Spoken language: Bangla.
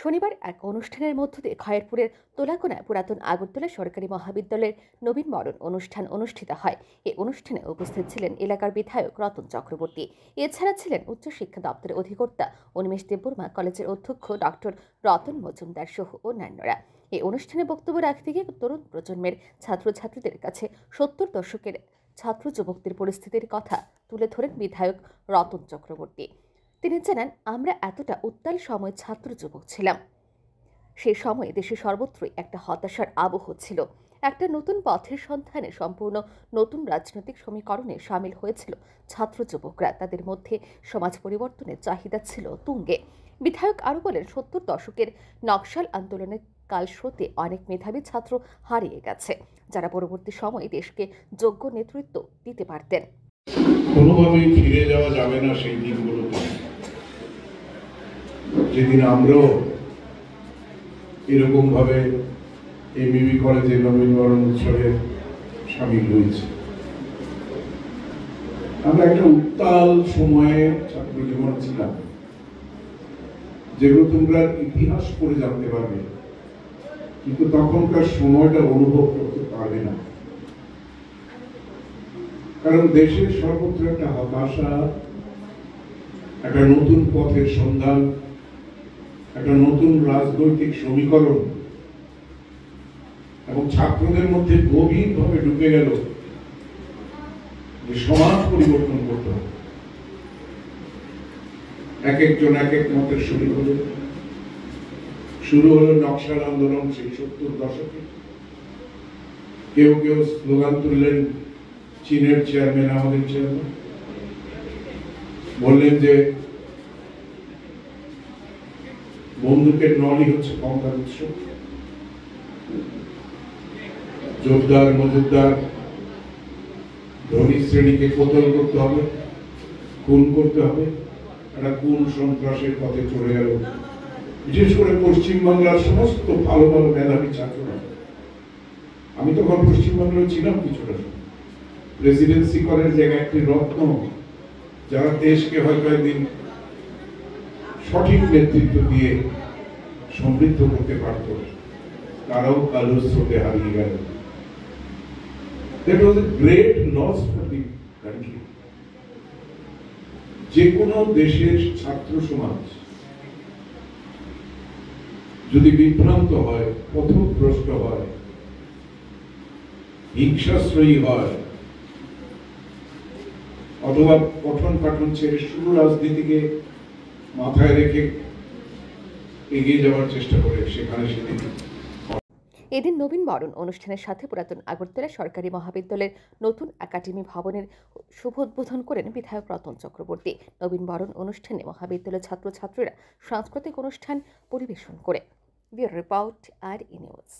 শনিবার এক অনুষ্ঠানের মধ্য দিয়ে খয়েরপুরের তোলাকোনায় পুরাতন আগরতলা সরকারি মহাবিদ্যালয়ের নবীনবরণ অনুষ্ঠান অনুষ্ঠিত হয়। এই অনুষ্ঠানে উপস্থিত ছিলেন এলাকার বিধায়ক রতন চক্রবর্তী। এছাড়া ছিলেন উচ্চশিক্ষা দপ্তরের অধিকর্তা অনিমেষ দেববর্মা, কলেজের অধ্যক্ষ ডক্টর রতন মজুমদার সহ অন্যান্যরা। এই অনুষ্ঠানে বক্তব্য রাখতে গিয়ে তরুণ প্রজন্মের ছাত্রছাত্রীদের কাছে ৭০ দশকের ছাত্র যুবকদের পরিস্থিতির কথা তুলে ধরেন বিধায়ক রতন চক্রবর্তী। তিনি জানান, আমরা এতটা উত্তাল সময় ছাত্র যুবক ছিলাম। সেই সময়ে দেশে সর্বত্রই একটা হতাশার আবহ ছিল। একটা নতুন পথের সন্ধানে সম্পূর্ণ নতুন রাজনৈতিক সমীকরণে সামিল হয়েছিল ছাত্র যুবকরা। তাদের মধ্যে সমাজ পরিবর্তনের চাহিদা ছিল তুঙ্গে। বিধায়ক আরও বলেন, ৭০ দশকের নকশাল আন্দোলনের কালস্রোতে অনেক মেধাবী ছাত্র হারিয়ে গেছে, যারা পরবর্তী সময়ে দেশকে যোগ্য নেতৃত্ব দিতে পারতেন। কোনোভাবেই ফিরে যাওয়া যাবে না সেই দিনগুলোতে, যেদিন আমরাও এরকম ভাবে এমইবি কলেজে নবীনবরণ উৎসবে সামিল হয়েছি। আমরা একটা উত্তাল সময়ে ছাত্র জীবন ছিলাম, যেগুলো তোমরা ইতিহাস পড়ে জানতে পারবে, কিন্তু তখনকার সময়টা অনুভব করতে পারবে না। কারণ দেশের সর্বত্র একটা হতাশা, একটা নতুন পথের সন্ধান, একটা নতুন রাজনৈতিক সমীকরণ, এবং ছাত্রদের মধ্যে গভীরভাবে ঢুকে গেল যে সমাজ পরিবর্তন করতে হবে। এক একজন এক এক মতের শুরু হলো নকশাল আন্দোলন সেই ৭০ দশকে। কেউ কেউ স্লোগান তুললেন, চীনের চেয়ারম্যান আমাদের চেয়ারম্যান, বললেন যে বন্দুকের নলই হচ্ছে ক্ষমতার উৎস। জোরদার মজুমদার ধনী শ্রেণীকে কতল করতে হবে, খুন করতে হবে, একটা খুন সন্ত্রাসের পথে চলে গেল বিশেষ করে পশ্চিমবাংলার সমস্ত ভালো ভালো মেধাবী ছাত্ররা। আমি তখন পশ্চিমবাংলায় ছিলাম কিছুটা, প্রেসিডেন্সি কলেজ একটি রত্ন, যারা দেশকে হয়তো একদিন সঠিক নেতৃত্ব দিয়ে সমৃদ্ধ করতে পারত, তারাও কালো স্রোতে হারিয়ে গেল। That was a great loss for the country. যে কোনো দেশের ছাত্র সমাজ যদি বিভ্রান্ত হয়, পথভ্রষ্ট হয়, হিংসাশ্রয়ী হয়, অথবা পঠন পাঠন ছেড়ে শুধু রাজনীতিকে মাথায় রেখে এগিয়ে যাওয়ার চেষ্টা করে, সেখানে সেদিন এদিন নবীনবরণ অনুষ্ঠানের সাথে পুরাতন আগরতলা সরকারি মহাবিদ্যালয়ের নতুন একাডেমি ভবনের শুভ উদ্বোধন করেন বিধায়ক রতন চক্রবর্তী। নবীনবরণ অনুষ্ঠানে মহাবিদ্যালয়ের ছাত্রছাত্রীরা সাংস্কৃতিক অনুষ্ঠান পরিবেশন করে। ব্যুরো রিপোর্ট, আর ই নিউজ।